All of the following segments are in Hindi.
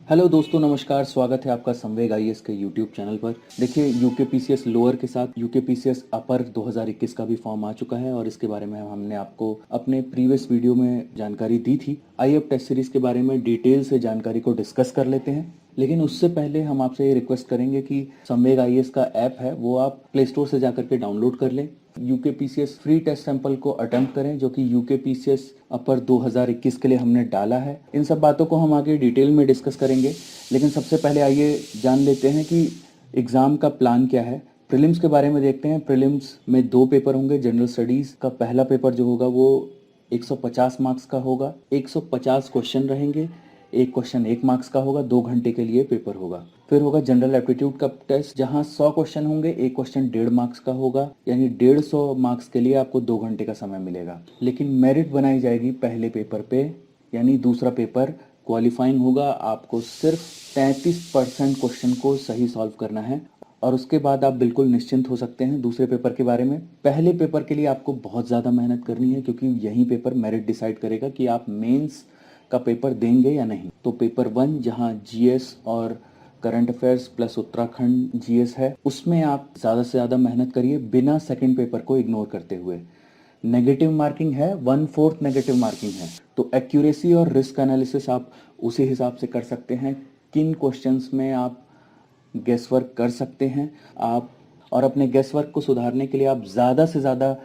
हेलो दोस्तों, नमस्कार। स्वागत है आपका संवेग आईएएस के यूट्यूब चैनल पर। देखिए, यूकेपीसीएस लोअर के साथ यूकेपीसीएस अपर 2021 का भी फॉर्म आ चुका है और इसके बारे में हमने आपको अपने प्रीवियस वीडियो में जानकारी दी थी। आइए अब टेस्ट सीरीज के बारे में डिटेल से जानकारी को डिस्कस कर लेते हैं। लेकिन उससे पहले हम आपसे ये रिक्वेस्ट करेंगे कि संवेग आईएएस का ऐप है वो आप प्ले स्टोर से जाकर के डाउनलोड कर लें। यूकेपीसीएस फ्री टेस्ट सैंपल को अटेम्प्ट करें, जो कि यूकेपीसीएस अपर 2021 के लिए हमने डाला है। इन सब बातों को हम आगे डिटेल में डिस्कस करेंगे, लेकिन सबसे पहले आइए जान लेते हैं कि एग्ज़ाम का प्लान क्या है। प्रीलिम्स के बारे में देखते हैं। प्रीलिम्स में 2 पेपर होंगे। जनरल स्टडीज़ का पहला पेपर जो होगा वो 150 मार्क्स का होगा। 150 क्वेश्चन रहेंगे। एक क्वेश्चन 1 मार्क्स का होगा। 2 घंटे के लिए पेपर होगा। फिर होगा जनरल एप्टीट्यूड का टेस्ट, जहां 100 क्वेश्चन होंगे। एक क्वेश्चन 1.5 मार्क्स का होगा, यानी 150 मार्क्स के लिए आपको 2 घंटे का समय मिलेगा। लेकिन मेरिट बनाई जाएगी पहले पेपर पे, यानी दूसरा पेपर क्वालिफाइंग होगा। आपको सिर्फ 33% क्वेश्चन को सही सॉल्व करना है और उसके बाद आप बिल्कुल निश्चिंत हो सकते हैं दूसरे पेपर के बारे में। पहले पेपर के लिए आपको बहुत ज़्यादा मेहनत करनी है, क्योंकि यही पेपर मेरिट डिसाइड करेगा कि आप मेंस का पेपर देंगे या नहीं। तो पेपर 1, जहां जीएस और current affairs plus Uttarakhand GS है, उसमें आप ज़्यादा से ज़्यादा मेहनत करिए बिना सेकंड पेपर को इग्नोर करते हुए। नेगेटिव मार्किंग है, 1/4 नेगेटिव मार्किंग है, तो एक्यूरेसी और रिस्क एनालिसिस आप उसी हिसाब से कर सकते हैं किन क्वेश्चंस में आप गेस वर्क कर सकते हैं आप। और अपने गेस वर्क को सुधारने के लिए आप ज़्यादा से ज़्यादा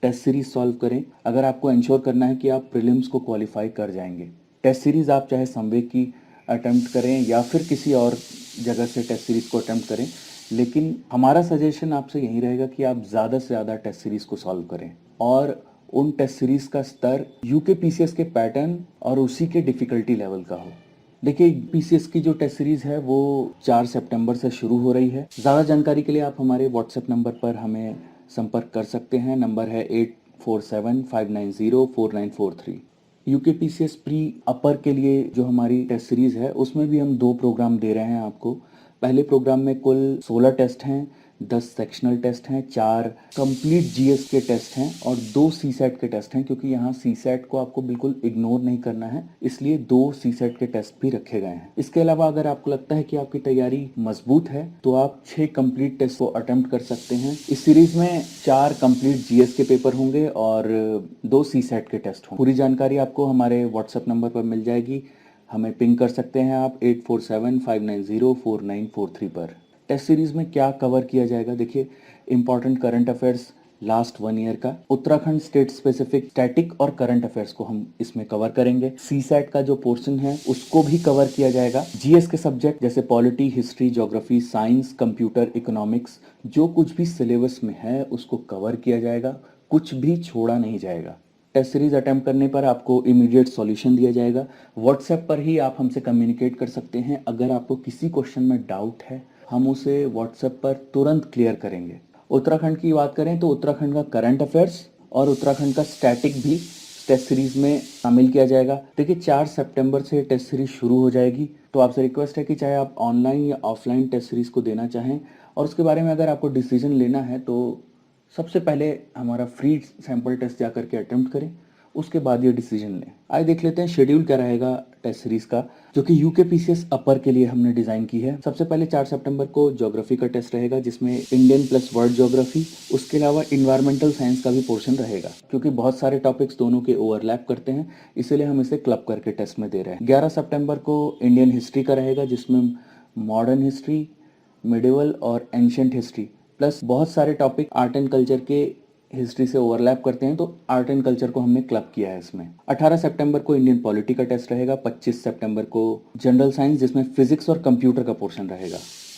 टेस्ट सीरीज सॉल्व करें, अगर आपको इंश्योर करना है कि आप प्रीलिम्स को क्वालिफाई कर जाएंगे। टेस्ट सीरीज आप चाहे संवेग की अटेम्प्ट करें या फिर किसी और जगह से टेस्ट सीरीज को अटेम्प्ट करें, लेकिन हमारा सजेशन आपसे यही रहेगा कि आप ज़्यादा से ज़्यादा टेस्ट सीरीज को सॉल्व करें और उन टेस्ट सीरीज का स्तर यूकेपीसीएस के पैटर्न और उसी के डिफ़िकल्टी लेवल का हो। देखिए, पीसीएस की जो टेस्ट सीरीज है वो 4 सितंबर से शुरू हो रही है। ज़्यादा जानकारी के लिए आप हमारे व्हाट्सएप नंबर पर हमें संपर्क कर सकते हैं। नंबर है 8475904943। यूकेपीसीएस प्री अपर के लिए जो हमारी टेस्ट सीरीज है उसमें भी हम 2 प्रोग्राम दे रहे हैं आपको। पहले प्रोग्राम में कुल 16 टेस्ट हैं, 10 सेक्शनल टेस्ट हैं, 4 कंप्लीट जीएस के टेस्ट हैं और 2 सीसेट के टेस्ट हैं, क्योंकि यहाँ सीसेट को आपको बिल्कुल इग्नोर नहीं करना है, इसलिए 2 सीसेट के टेस्ट भी रखे गए हैं। इसके अलावा अगर आपको लगता है कि आपकी तैयारी मजबूत है तो आप 6 कंप्लीट टेस्ट को अटेम्प्ट कर सकते हैं। इस सीरीज में 4 कंप्लीट जीएस के पेपर होंगे और 2 सीसेट के टेस्ट होंगे। पूरी जानकारी आपको हमारे व्हाट्सएप नंबर पर मिल जाएगी। हमें पिंग कर सकते हैं आप 8475904943 पर। टेस्ट सीरीज में क्या कवर किया जाएगा, देखिए, important current affairs last 1 year का, उत्तराखंड स्टेट स्पेसिफिक स्टैटिक और करंट अफेयर्स को हम इसमें कवर करेंगे। सीसैट का जो पोर्शन है उसको भी कवर किया जाएगा। जीएस के सब्जेक्ट जैसे polity, history, geography, science, computer, economics, जो कुछ भी सिलेबस में है उसको कवर किया जाएगा, कुछ भी छोड़ा नहीं जाएगा। टेस्ट सीरीज अटेम्प्ट करने पर आपको इमीडिएट सॉल्यूशन दिया जाएगा। व्हाट्सएप पर ही आप हमसे कम्युनिकेट कर सकते हैं। अगर आपको किसी क्वेश्चन में डाउट है, हम उसे व्हाट्सएप पर तुरंत क्लियर करेंगे। उत्तराखंड की बात करें तो उत्तराखंड का करंट अफेयर्स और उत्तराखंड का स्टैटिक भी टेस्ट सीरीज में शामिल किया जाएगा। देखिए, 4 सितंबर से टेस्ट सीरीज शुरू हो जाएगी, तो आपसे रिक्वेस्ट है कि चाहे आप ऑनलाइन या ऑफलाइन टेस्ट सीरीज को देना चाहें और उसके बारे में अगर आपको डिसीजन लेना है तो सबसे पहले हमारा फ्री सैंपल टेस्ट जा करके अटेम्प्ट करें, उसके बाद ये डिसीजन लें। आइए देख लेते हैं शेड्यूल क्या रहेगा टेस्ट सीरीज का, जो कि यूकेपीसीएस अपर के लिए हमने डिजाइन की है। सबसे पहले 4 सितंबर को ज्योग्राफी का टेस्ट रहेगा, जिसमें इंडियन प्लस वर्ल्ड ज्योग्राफी, उसके अलावा इन्वायरमेंटल साइंस का भी पोर्शन रहेगा। क्योंकि बहुत सारे टॉपिक्स दोनों के ओवरलैप करते हैं, इसीलिए हम इसे क्लब करके टेस्ट में दे रहे हैं। 11 सितंबर को इंडियन हिस्ट्री का रहेगा, जिसमें मॉडर्न हिस्ट्री, मिडिवल और एंशियंट हिस्ट्री प्लस बहुत सारे टॉपिक आर्ट एंड कल्चर के हिस्ट्री से ओवरलैप करते हैं, तो आर्ट एंड कल्चर को हमने क्लब किया है इसमें। 18 सितंबर को इंडियन पॉलिटी का टेस्ट रहेगा। 25 सितंबर को जनरल साइंस, जिसमें फिजिक्स और कंप्यूटर का पोर्शन रहेगा।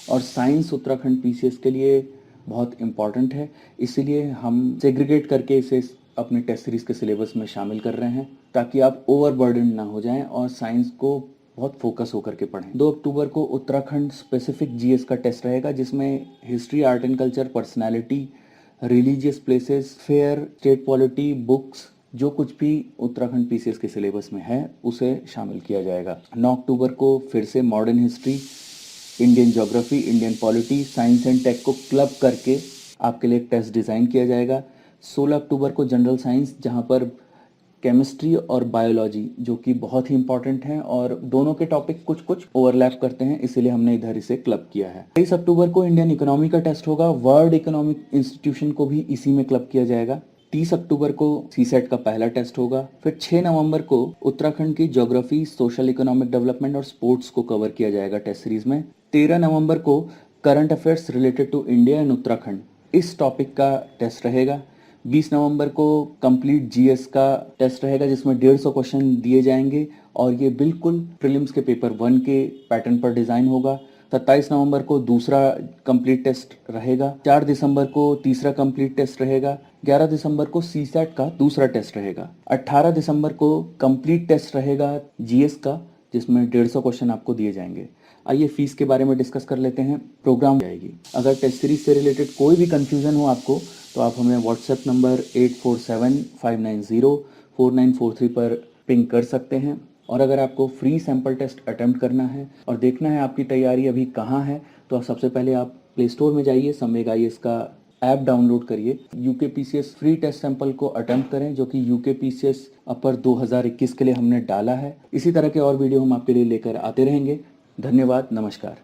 और साइंस उत्तराखंड पीसीएस के लिए बहुत इंपॉर्टेंट है, इसीलिए हम सेग्रीगेट करके इसे अपने टेस्ट सीरीज के सिलेबस में शामिल कर रहे हैं, ताकि आप ओवरबर्डन ना हो जाएं और साइंस को बहुत फोकस होकर के पढ़ें। 2 अक्टूबर को उत्तराखंड स्पेसिफिक जीएस का टेस्ट रहेगा, जिसमें history, art and culture, personality, religious places, fair, state polity, books, जो कुछ भी उत्तराखंड पीसीएस के सिलेबस में है उसे शामिल किया जाएगा। 9 अक्टूबर को फिर से modern history, Indian geography, Indian polity, science and tech को क्लब करके आपके लिए एक टेस्ट डिज़ाइन किया जाएगा। 16 अक्टूबर को जनरल साइंस, जहां पर केमिस्ट्री और बायोलॉजी, जो कि बहुत ही इंपॉर्टेंट हैं और दोनों के टॉपिक कुछ कुछ ओवरलैप करते हैं, इसीलिए हमने इधर इसे क्लब किया है। 23 अक्टूबर को इंडियन इकोनॉमी का टेस्ट होगा, वर्ल्ड इकोनॉमिक इंस्टीट्यूशन को भी इसी में क्लब किया जाएगा। 30 अक्टूबर को सीसेट का पहला टेस्ट होगा। फिर 6 नवंबर को उत्तराखंड की ज्योग्राफी, सोशल इकोनॉमिक डेवलपमेंट और स्पोर्ट्स को कवर किया जाएगा टेस्ट सीरीज में। 13 नवंबर को current affairs related to India and Uttarakhand, इस टॉपिक का टेस्ट रहेगा। 20 नवंबर को कंप्लीट जीएस का टेस्ट रहेगा, जिसमें 150 क्वेश्चन दिए जाएंगे और ये बिल्कुल प्रीलिम्स के पेपर 1 के पैटर्न पर डिजाइन होगा। 27 नवंबर को दूसरा कंप्लीट टेस्ट रहेगा। 4 दिसंबर को तीसरा कंप्लीट टेस्ट रहेगा। 11 दिसंबर को सीसैट का दूसरा टेस्ट रहेगा। 18 दिसंबर को कंप्लीट टेस्ट रहेगा जीएस का, जिसमें 150 क्वेश्चन आपको दिए जाएंगे। आइए फीस के बारे में डिस्कस कर लेते हैं। प्रोग्राम जाएगी। अगर टेस्ट सीरीज से रिलेटेड कोई भी कंफ्यूजन हो आपको, तो आप हमें व्हाट्सएप नंबर 8475904943 पर पिंग कर सकते हैं। और अगर आपको फ्री सैंपल टेस्ट अटेम्प्ट करना है और देखना है आपकी तैयारी अभी कहाँ है, तो सबसे पहले आप प्ले स्टोर में जाइए, संवेग आईएएस का ऐप डाउनलोड करिए, यूकेपीसीएस फ्री टेस्ट सैंपल को अटेम्प्ट करें, जो कि यूकेपीसीएस अपर 2021 के लिए हमने डाला है। इसी तरह के और वीडियो हम आपके लिए लेकर आते रहेंगे। धन्यवाद, नमस्कार।